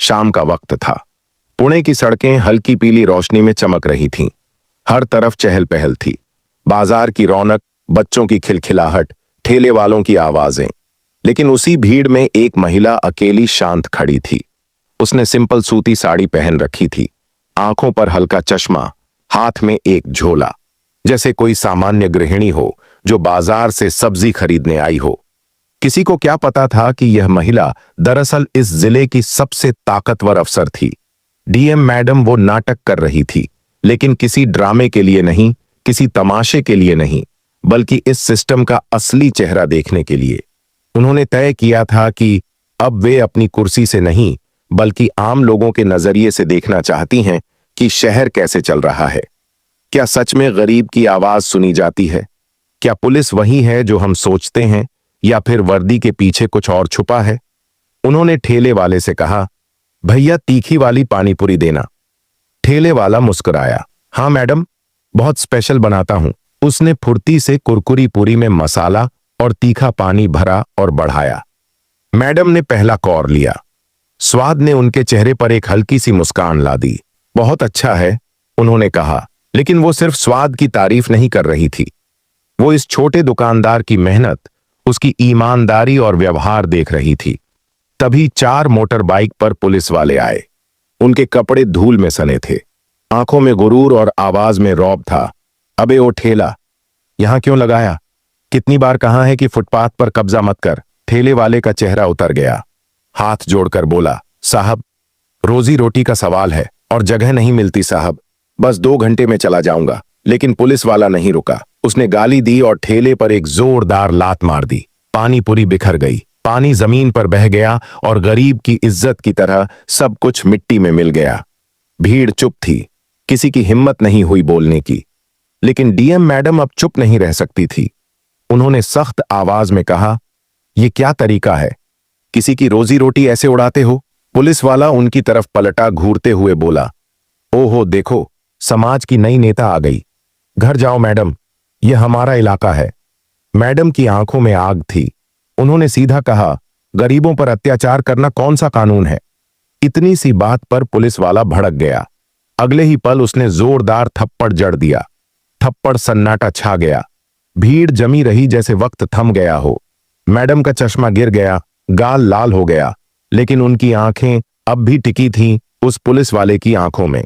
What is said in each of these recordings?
शाम का वक्त था। पुणे की सड़कें हल्की पीली रोशनी में चमक रही थीं। हर तरफ चहल पहल थी। बाजार की रौनक, बच्चों की खिलखिलाहट, ठेले वालों की आवाजें। लेकिन उसी भीड़ में एक महिला अकेली शांत खड़ी थी। उसने सिंपल सूती साड़ी पहन रखी थी, आंखों पर हल्का चश्मा, हाथ में एक झोला, जैसे कोई सामान्य गृहिणी हो जो बाजार से सब्जी खरीदने आई हो। किसी को क्या पता था कि यह महिला दरअसल इस जिले की सबसे ताकतवर अफसर थी। डीएम मैडम वो नाटक कर रही थी, लेकिन किसी ड्रामे के लिए नहीं, किसी तमाशे के लिए नहीं, बल्कि इस सिस्टम का असली चेहरा देखने के लिए। उन्होंने तय किया था कि अब वे अपनी कुर्सी से नहीं, बल्कि आम लोगों के नजरिए से देखना चाहती हैं कि शहर कैसे चल रहा है। क्या सच में गरीब की आवाज सुनी जाती है? क्या पुलिस वही है जो हम सोचते हैं, या फिर वर्दी के पीछे कुछ और छुपा है? उन्होंने ठेले वाले से कहा, भैया तीखी वाली पानीपुरी देना। ठेले वाला मुस्कुराया, हाँ मैडम, बहुत स्पेशल बनाता हूं। उसने फुर्ती से कुरकुरी पूरी में मसाला और तीखा पानी भरा और बढ़ाया। मैडम ने पहला कौर लिया। स्वाद ने उनके चेहरे पर एक हल्की सी मुस्कान ला दी। बहुत अच्छा है, उन्होंने कहा, लेकिन वो सिर्फ स्वाद की तारीफ नहीं कर रही थी। वो इस छोटे दुकानदार की मेहनत, उसकी ईमानदारी और व्यवहार देख रही थी। तभी 4 मोटर बाइक पर पुलिस वाले आए। उनके कपड़े धूल में सने थे, आंखों में गुरूर और आवाज में रौब था। अबे ओ ठेला, यहां क्यों लगाया? कितनी बार कहा है कि फुटपाथ पर कब्जा मत कर। ठेले वाले का चेहरा उतर गया, हाथ जोड़कर बोला, साहब, रोजी रोटी का सवाल है और जगह नहीं मिलती साहब, बस 2 घंटे में चला जाऊंगा। लेकिन पुलिस वाला नहीं रुका। उसने गाली दी और ठेले पर एक जोरदार लात मार दी। पानी पूरी बिखर गई, पानी जमीन पर बह गया और गरीब की इज्जत की तरह सब कुछ मिट्टी में मिल गया। भीड़ चुप थी, किसी की हिम्मत नहीं हुई बोलने की। लेकिन डीएम मैडम अब चुप नहीं रह सकती थी। उन्होंने सख्त आवाज में कहा, यह क्या तरीका है? किसी की रोजी रोटी ऐसे उड़ाते हो? पुलिस वाला उनकी तरफ पलटा, घूरते हुए बोला, ओहो देखो, समाज की नई नेता आ गई। घर जाओ मैडम, यह हमारा इलाका है। मैडम की आंखों में आग थी। उन्होंने सीधा कहा, गरीबों पर अत्याचार करना कौन सा कानून है? इतनी सी बात पर पुलिस वाला भड़क गया। अगले ही पल उसने जोरदार थप्पड़ जड़ दिया। थप्पड़ सन्नाटा छा गया। भीड़ जमी रही जैसे वक्त थम गया हो। मैडम का चश्मा गिर गया, गाल लाल हो गया, लेकिन उनकी आंखें अब भी टिकी थीं उस पुलिस वाले की आंखों में।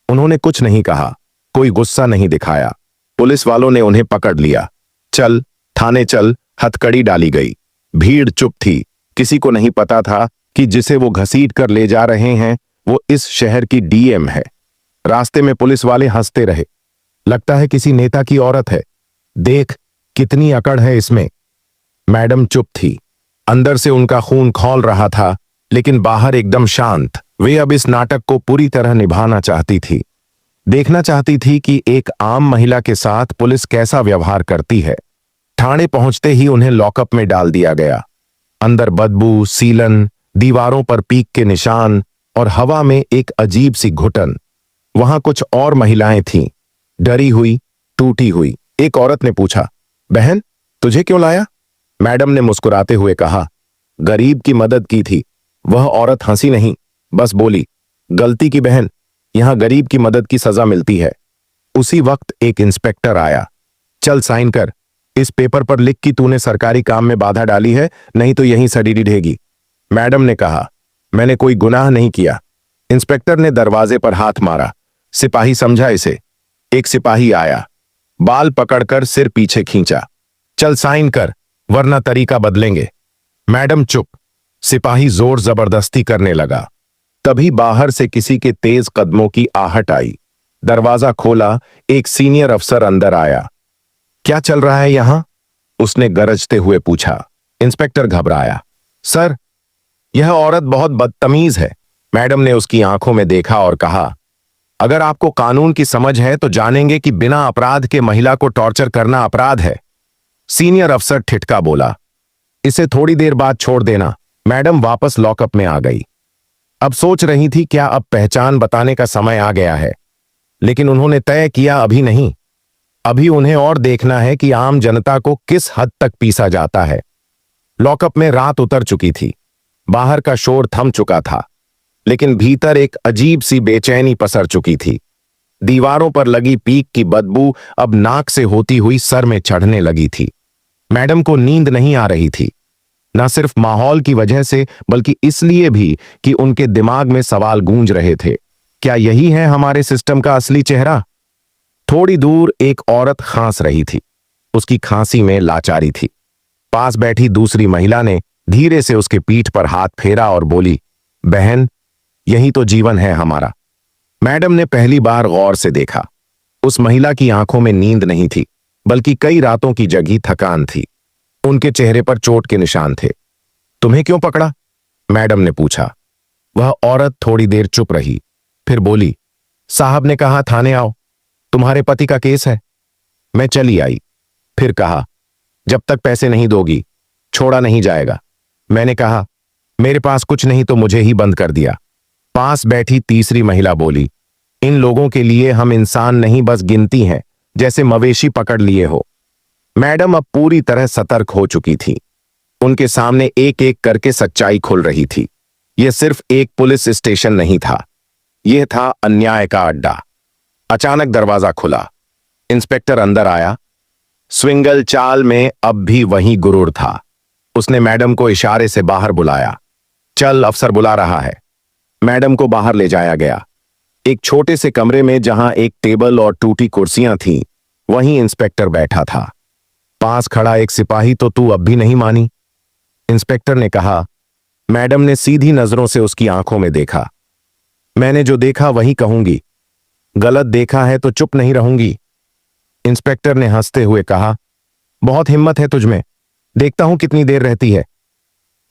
उन्होंने कुछ नहीं कहा, कोई गुस्सा नहीं दिखाया। पुलिस वालों ने उन्हें पकड़ लिया। चल, थाने चल, हथकड़ी डाली गई। भीड़ चुप थी। किसी को नहीं पता था कि जिसे वो घसीट कर ले जा रहे हैं वो इस शहर की डीएम है। रास्ते में पुलिस वाले हंसते रहे, लगता है किसी नेता की औरत है, देख कितनी अकड़ है इसमें। मैडम चुप थी। अंदर से उनका खून खौल रहा था, लेकिन बाहर एकदम शांत। वे अब इस नाटक को पूरी तरह निभाना चाहती थी। देखना चाहती थी कि एक आम महिला के साथ पुलिस कैसा व्यवहार करती है। थाने पहुंचते ही उन्हें लॉकअप में डाल दिया गया। अंदर बदबू, सीलन, दीवारों पर पीक के निशान और हवा में एक अजीब सी घुटन। वहां कुछ और महिलाएं थीं, डरी हुई, टूटी हुई। एक औरत ने पूछा, बहन, तुझे क्यों लाया? मैडम ने मुस्कुराते हुए कहा, गरीब की मदद की थी। वह औरत हंसी नहीं, बस बोली, गलती की बहन, यहां गरीब की मदद की सजा मिलती है। उसी वक्त एक इंस्पेक्टर आया। चल साइन कर, इस पेपर पर लिख कि तूने सरकारी काम में बाधा डाली है, नहीं तो यहीं सड़ी ढहेगी। मैडम ने कहा, मैंने कोई गुनाह नहीं किया। इंस्पेक्टर ने दरवाजे पर हाथ मारा। सिपाही समझा इसे। एक सिपाही आया, बाल पकड़कर सिर पीछे खींचा। चल साइन कर, वरना तरीका बदलेंगे। मैडम चुप। सिपाही जोर जबरदस्ती करने लगा। तभी बाहर से किसी के तेज कदमों की आहट आई। दरवाजा खोला, एक सीनियर अफसर अंदर आया। क्या चल रहा है यहां? उसने गरजते हुए पूछा। इंस्पेक्टर घबराया। सर, यह औरत बहुत बदतमीज है। मैडम ने उसकी आंखों में देखा और कहा, अगर आपको कानून की समझ है तो जानेंगे कि बिना अपराध के महिला को टॉर्चर करना अपराध है। सीनियर अफसर ठिठका बोला, इसे थोड़ी देर बाद छोड़ देना। मैडम वापस लॉकअप में आ गई। अब सोच रही थी क्या अब पहचान बताने का समय आ गया है, लेकिन उन्होंने तय किया अभी नहीं। अभी उन्हें और देखना है कि आम जनता को किस हद तक पीसा जाता है। लॉकअप में रात उतर चुकी थी। बाहर का शोर थम चुका था। लेकिन भीतर एक अजीब सी बेचैनी पसर चुकी थी। दीवारों पर लगी पीक की बदबू अब नाक से होती हुई सर में चढ़ने लगी थी। मैडम को नींद नहीं आ रही थी, न सिर्फ माहौल की वजह से बल्कि इसलिए भी कि उनके दिमाग में सवाल गूंज रहे थे, क्या यही है हमारे सिस्टम का असली चेहरा? थोड़ी दूर एक औरत खांस रही थी। उसकी खांसी में लाचारी थी। पास बैठी दूसरी महिला ने धीरे से उसके पीठ पर हाथ फेरा और बोली, बहन, यही तो जीवन है हमारा। मैडम ने पहली बार गौर से देखा। उस महिला की आंखों में नींद नहीं थी, बल्कि कई रातों की जगी थकान थी। उनके चेहरे पर चोट के निशान थे। तुम्हें क्यों पकड़ा? मैडम ने पूछा। वह औरत थोड़ी देर चुप रही, फिर बोली, साहब ने कहा थाने आओ, तुम्हारे पति का केस है। मैं चली आई। फिर कहा, जब तक पैसे नहीं दोगी छोड़ा नहीं जाएगा। मैंने कहा, मेरे पास कुछ नहीं तो मुझे ही बंद कर दिया। पास बैठी तीसरी महिला बोली, इन लोगों के लिए हम इंसान नहीं बस गिनती हैं, जैसे मवेशी पकड़ लिए हो। मैडम अब पूरी तरह सतर्क हो चुकी थी। उनके सामने एक एक करके सच्चाई खुल रही थी। यह सिर्फ एक पुलिस स्टेशन नहीं था, यह था अन्याय का अड्डा। अचानक दरवाजा खुला। इंस्पेक्टर अंदर आया। स्विंगल चाल में अब भी वही गुरूर था। उसने मैडम को इशारे से बाहर बुलाया। चल, अफसर बुला रहा है। मैडम को बाहर ले जाया गया। एक छोटे से कमरे में जहां एक टेबल और टूटी कुर्सियां थीं, वहीं इंस्पेक्टर बैठा था। पास खड़ा एक सिपाही, तो तू अब भी नहीं मानी? इंस्पेक्टर ने कहा। मैडम ने सीधी नजरों से उसकी आंखों में देखा। मैंने जो देखा वही कहूंगी, गलत देखा है तो चुप नहीं रहूंगी। इंस्पेक्टर ने हंसते हुए कहा, बहुत हिम्मत है तुझमें, देखता हूं कितनी देर रहती है।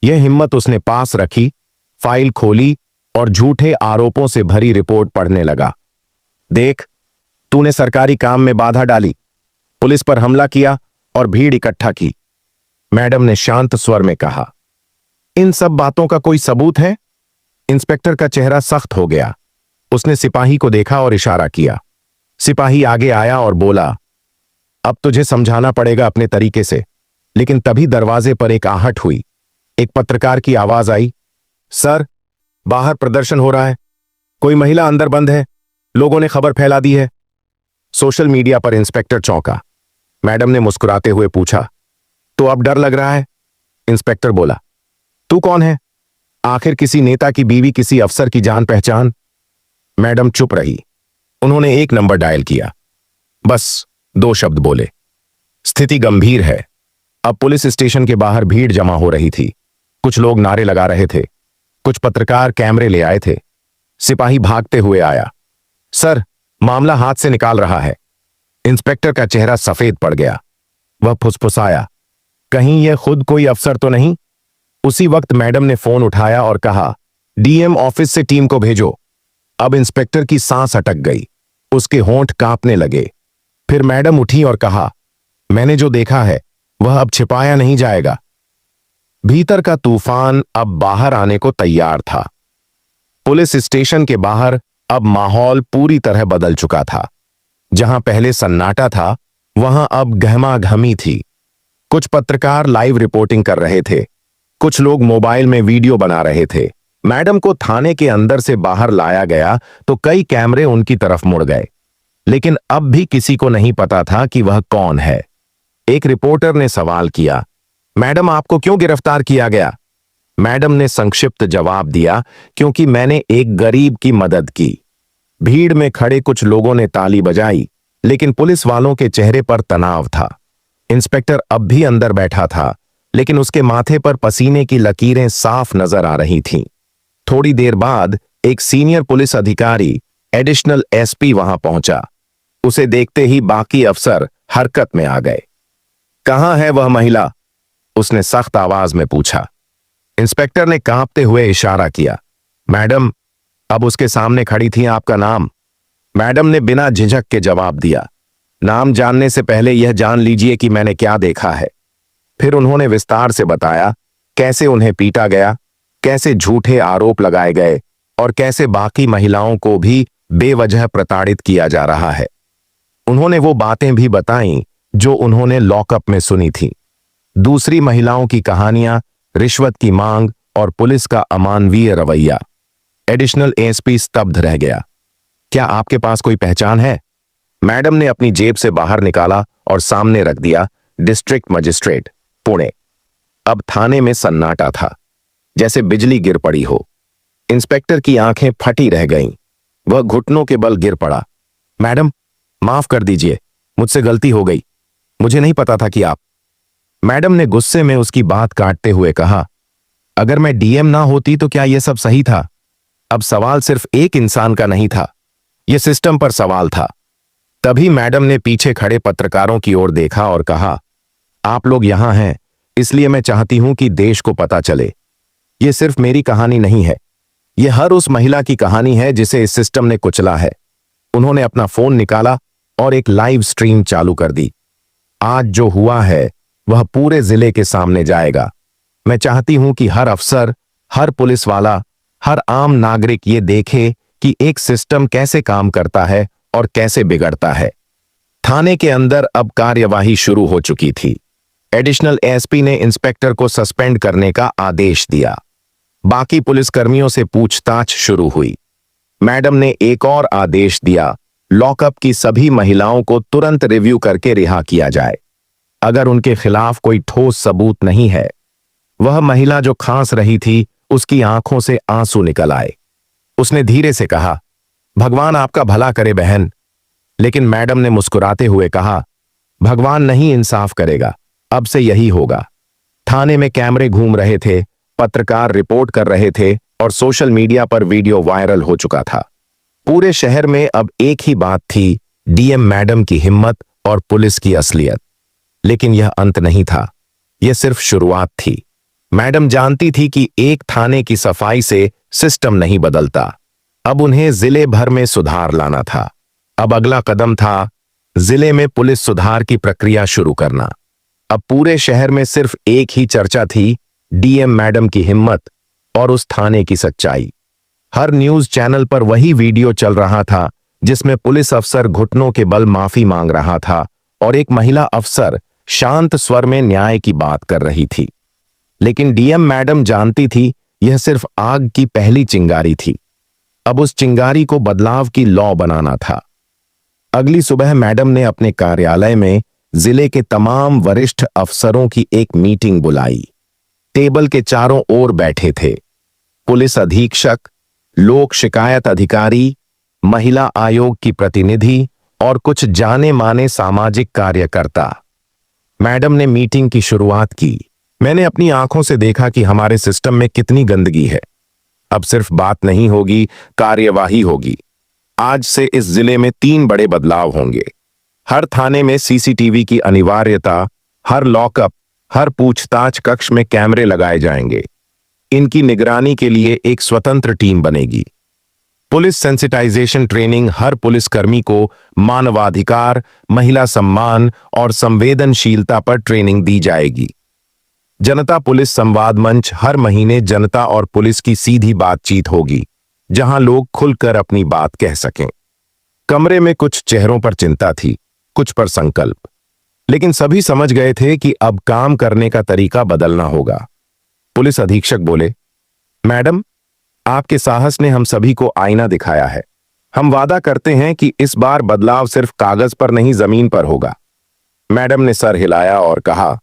यह हिम्मत उसने पास रखी, फाइल खोली और झूठे आरोपों से भरी रिपोर्ट पढ़ने लगा। देख, तूने सरकारी काम में बाधा डाली, पुलिस पर हमला किया और भीड़ इकट्ठा की। मैडम ने शांत स्वर में कहा, इन सब बातों का कोई सबूत है? इंस्पेक्टर का चेहरा सख्त हो गया। उसने सिपाही को देखा और इशारा किया। सिपाही आगे आया और बोला, अब तुझे समझाना पड़ेगा अपने तरीके से। लेकिन तभी दरवाजे पर एक आहट हुई। एक पत्रकार की आवाज आई, सर, बाहर प्रदर्शन हो रहा है, कोई महिला अंदर बंद है, लोगों ने खबर फैला दी है। सोशल मीडिया पर इंस्पेक्टर चौंका। मैडम ने मुस्कुराते हुए पूछा, तो अब डर लग रहा है? इंस्पेक्टर बोला, तू कौन है? आखिर किसी नेता की बीवी, किसी अफसर की जान पहचान? मैडम चुप रही। उन्होंने एक नंबर डायल किया। बस 2 शब्द बोले, स्थिति गंभीर है। अब पुलिस स्टेशन के बाहर भीड़ जमा हो रही थी। कुछ लोग नारे लगा रहे थे, कुछ पत्रकार कैमरे ले आए थे। सिपाही भागते हुए आया। सर, मामला हाथ से निकाल रहा है। इंस्पेक्टर का चेहरा सफेद पड़ गया। वह फुसफुसाया, कहीं यह खुद कोई अफसर तो नहीं? उसी वक्त मैडम ने फोन उठाया और कहा, डीएम ऑफिस से टीम को भेजो। अब इंस्पेक्टर की सांस अटक गई, उसके होंठ कांपने लगे। फिर मैडम उठी और कहा, मैंने जो देखा है वह अब छिपाया नहीं जाएगा। भीतर का तूफान अब बाहर आने को तैयार था। पुलिस स्टेशन के बाहर अब माहौल पूरी तरह बदल चुका था। जहां पहले सन्नाटा था, वहां अब गहमागहमी थी। कुछ पत्रकार लाइव रिपोर्टिंग कर रहे थे, कुछ लोग मोबाइल में वीडियो बना रहे थे। मैडम को थाने के अंदर से बाहर लाया गया तो कई कैमरे उनकी तरफ मुड़ गए, लेकिन अब भी किसी को नहीं पता था कि वह कौन है। एक रिपोर्टर ने सवाल किया, मैडम, आपको क्यों गिरफ्तार किया गया? मैडम ने संक्षिप्त जवाब दिया, क्योंकि मैंने एक गरीब की मदद की। भीड़ में खड़े कुछ लोगों ने ताली बजाई, लेकिन पुलिस वालों के चेहरे पर तनाव था। इंस्पेक्टर अब भी अंदर बैठा था, लेकिन उसके माथे पर पसीने की लकीरें साफ नजर आ रही थीं। थोड़ी देर बाद एक सीनियर पुलिस अधिकारी, एडिशनल एसपी वहां पहुंचा। उसे देखते ही बाकी अफसर हरकत में आ गए। कहां है वह महिला? उसने सख्त आवाज में पूछा। इंस्पेक्टर ने कांपते हुए इशारा किया। मैडम, अब उसके सामने खड़ी थी। आपका नाम? मैडम ने बिना झिझक के जवाब दिया, नाम जानने से पहले यह जान लीजिए कि मैंने क्या देखा है। फिर उन्होंने विस्तार से बताया कैसे उन्हें पीटा गया, कैसे झूठे आरोप लगाए गए और कैसे बाकी महिलाओं को भी बेवजह प्रताड़ित किया जा रहा है। उन्होंने वो बातें भी बताईं जो उन्होंने लॉकअप में सुनी थी। दूसरी महिलाओं की कहानियां, रिश्वत की मांग और पुलिस का अमानवीय रवैया। एडिशनल एएसपी स्तब्ध रह गया। क्या आपके पास कोई पहचान है? मैडम ने अपनी जेब से बाहर निकाला और सामने रख दिया। District magistrate, Pune. अब थाने में सन्नाटा था, जैसे बिजली गिर पड़ी हो। इंस्पेक्टर की आंखें फटी रह गईं। वह घुटनों के बल गिर पड़ा। मैडम, माफ कर दीजिए, मुझसे गलती हो गई। मुझे नहीं पता था कि आप। मैडम ने गुस्से में उसकी बात काटते हुए कहा, अगर मैं डीएम ना होती तो क्या यह सब सही था? अब सवाल सिर्फ एक इंसान का नहीं था, यह सिस्टम पर सवाल था। तभी मैडम ने पीछे खड़े पत्रकारों की ओर देखा और कहा, आप लोग यहां हैं, इसलिए मैं चाहती हूं कि देश को पता चले। यह सिर्फ मेरी कहानी नहीं है, यह हर उस महिला की कहानी है जिसे इस सिस्टम ने कुचला है। उन्होंने अपना फोन निकाला और एक लाइव स्ट्रीम चालू कर दी। आज जो हुआ है वह पूरे जिले के सामने जाएगा। मैं चाहती हूं कि हर अफसर, हर पुलिस वाला, हर आम नागरिक ये देखे कि एक सिस्टम कैसे काम करता है और कैसे बिगड़ता है। थाने के अंदर अब कार्यवाही शुरू हो चुकी थी। एडिशनल एएसपी ने इंस्पेक्टर को सस्पेंड करने का आदेश दिया। बाकी पुलिसकर्मियों से पूछताछ शुरू हुई। मैडम ने एक और आदेश दिया, लॉकअप की सभी महिलाओं को तुरंत रिव्यू करके रिहा किया जाए। अगर उनके खिलाफ कोई ठोस सबूत नहीं है। वह महिला जो खांस रही थी, उसकी आंखों से आंसू निकल आए। उसने धीरे से कहा, भगवान आपका भला करे बहन। लेकिन मैडम ने मुस्कुराते हुए कहा, भगवान नहीं इंसाफ करेगा, अब से यही होगा। थाने में कैमरे घूम रहे थे, पत्रकार रिपोर्ट कर रहे थे और सोशल मीडिया पर वीडियो वायरल हो चुका था। पूरे शहर में अब एक ही बात थी, डीएम मैडम की हिम्मत और पुलिस की असलियत। लेकिन यह अंत नहीं था, यह सिर्फ शुरुआत थी। मैडम जानती थी कि एक थाने की सफाई से सिस्टम नहीं बदलता। अब उन्हें जिले भर में सुधार लाना था। अब अगला कदम था जिले में पुलिस सुधार की प्रक्रिया शुरू करना। अब पूरे शहर में सिर्फ एक ही चर्चा थी, डीएम मैडम की हिम्मत और उस थाने की सच्चाई। हर न्यूज चैनल पर वही वीडियो चल रहा था जिसमें पुलिस अफसर घुटनों के बल माफी मांग रहा था और एक महिला अफसर शांत स्वर में न्याय की बात कर रही थी। लेकिन डीएम मैडम जानती थी यह सिर्फ आग की पहली चिंगारी थी। अब उस चिंगारी को बदलाव की लौ बनाना था। अगली सुबह मैडम ने अपने कार्यालय में जिले के तमाम वरिष्ठ अफसरों की एक मीटिंग बुलाई। टेबल के चारों ओर बैठे थे पुलिस अधीक्षक, लोक शिकायत अधिकारी, महिला आयोग की प्रतिनिधि और कुछ जाने माने सामाजिक कार्यकर्ता। मैडम ने मीटिंग की शुरुआत की। मैंने अपनी आंखों से देखा कि हमारे सिस्टम में कितनी गंदगी है। अब सिर्फ बात नहीं होगी, कार्यवाही होगी। आज से इस जिले में 3 बड़े बदलाव होंगे। हर थाने में सीसीटीवी की अनिवार्यता, हर लॉकअप, हर पूछताछ कक्ष में कैमरे लगाए जाएंगे। इनकी निगरानी के लिए एक स्वतंत्र टीम बनेगी। पुलिस सेंसिटाइजेशन ट्रेनिंग, हर पुलिसकर्मी को मानवाधिकार, महिला सम्मान और संवेदनशीलता पर ट्रेनिंग दी जाएगी। जनता पुलिस संवाद मंच, हर महीने जनता और पुलिस की सीधी बातचीत होगी, जहां लोग खुलकर अपनी बात कह सकें। कमरे में कुछ चेहरों पर चिंता थी, कुछ पर संकल्प, लेकिन सभी समझ गए थे कि अब काम करने का तरीका बदलना होगा। पुलिस अधीक्षक बोले, मैडम, आपके साहस ने हम सभी को आईना दिखाया है। हम वादा करते हैं कि इस बार बदलाव सिर्फ कागज पर नहीं, जमीन पर होगा। मैडम ने सर हिलाया और कहा,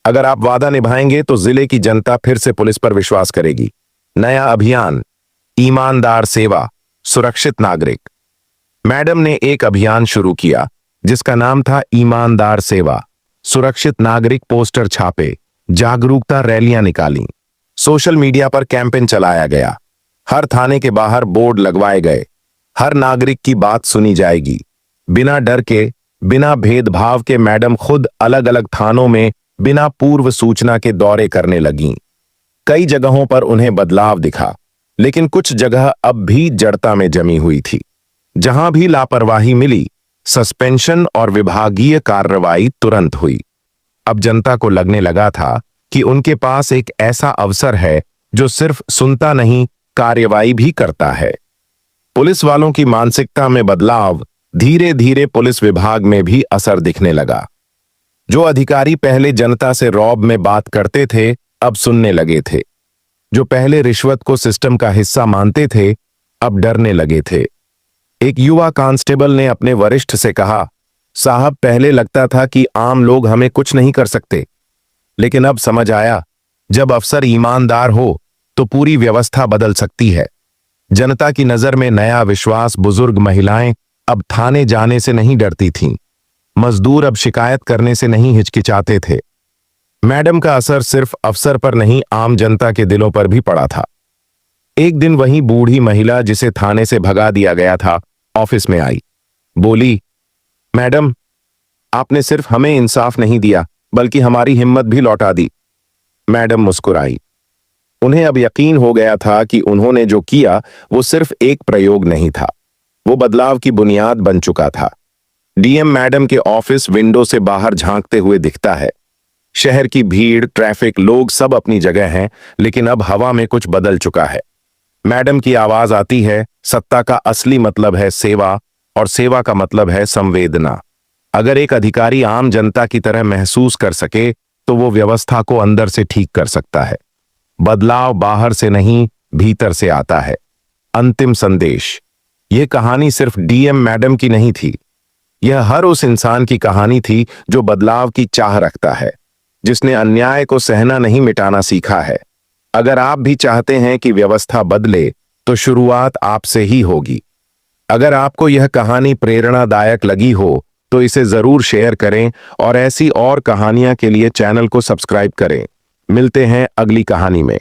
अगर आप वादा निभाएंगे तो जिले की जनता फिर से पुलिस पर विश्वास करेगी। नया अभियान, ईमानदार सेवा, सुरक्षित नागरिक। मैडम ने एक अभियान शुरू किया जिसका नाम था ईमानदार सेवा, सुरक्षित नागरिक। पोस्टर छापे, जागरूकता रैलियां निकाली, सोशल मीडिया पर कैंपेन चलाया गया। हर थाने के बाहर बोर्ड लगवाए गए, हर नागरिक की बात सुनी जाएगी। बिना डर के, बिना भेदभाव के मैडम खुद अलग अलग थानों में बिना पूर्व सूचना के दौरे करने लगीं। कई जगहों पर उन्हें बदलाव दिखा, लेकिन कुछ जगह अब भी जड़ता में जमी हुई थी। जहां भी लापरवाही मिली, सस्पेंशन और विभागीय कार्रवाई तुरंत हुई। अब जनता को लगने लगा था कि उनके पास एक ऐसा अवसर है जो सिर्फ सुनता नहीं, कार्रवाई भी करता है। पुलिस वालों की मानसिकता में बदलाव धीरे धीरे पुलिस विभाग में भी असर दिखने लगा। जो अधिकारी पहले जनता से रौब में बात करते थे, अब सुनने लगे थे। जो पहले रिश्वत को सिस्टम का हिस्सा मानते थे, अब डरने लगे थे। एक युवा कांस्टेबल ने अपने वरिष्ठ से कहा, साहब, पहले लगता था कि आम लोग हमें कुछ नहीं कर सकते, लेकिन अब समझ आया, जब अफसर ईमानदार हो तो पूरी व्यवस्था बदल सकती है। जनता की नजर में नया विश्वास। बुजुर्ग महिलाएं अब थाने जाने से नहीं डरती थीं। मजदूर अब शिकायत करने से नहीं हिचकिचाते थे। मैडम का असर सिर्फ अफसर पर नहीं, आम जनता के दिलों पर भी पड़ा था। एक दिन वही बूढ़ी महिला जिसे थाने से भगा दिया गया था, ऑफिस में आई। बोली, मैडम, आपने सिर्फ हमें इंसाफ नहीं दिया, बल्कि हमारी हिम्मत भी लौटा दी। मैडम मुस्कुराई। उन्हें अब यकीन हो गया था कि उन्होंने जो किया वो सिर्फ एक प्रयोग नहीं था, वो बदलाव की बुनियाद बन चुका था। डीएम मैडम के ऑफिस विंडो से बाहर झांकते हुए दिखता है। शहर की भीड़, ट्रैफिक, लोग सब अपनी जगह हैं, लेकिन अब हवा में कुछ बदल चुका है। मैडम की आवाज आती है, सत्ता का असली मतलब है सेवा, और सेवा का मतलब है संवेदना। अगर एक अधिकारी आम जनता की तरह महसूस कर सके तो वो व्यवस्था को अंदर से ठीक कर सकता है। बदलाव बाहर से नहीं, भीतर से आता है। अंतिम संदेश। यह कहानी सिर्फ डीएम मैडम की नहीं थी, यह हर उस इंसान की कहानी थी जो बदलाव की चाह रखता है, जिसने अन्याय को सहना नहीं, मिटाना सीखा है। अगर आप भी चाहते हैं कि व्यवस्था बदले तो शुरुआत आपसे ही होगी। अगर आपको यह कहानी प्रेरणादायक लगी हो तो इसे जरूर शेयर करें और ऐसी और कहानियां के लिए चैनल को सब्सक्राइब करें। मिलते हैं अगली कहानी में।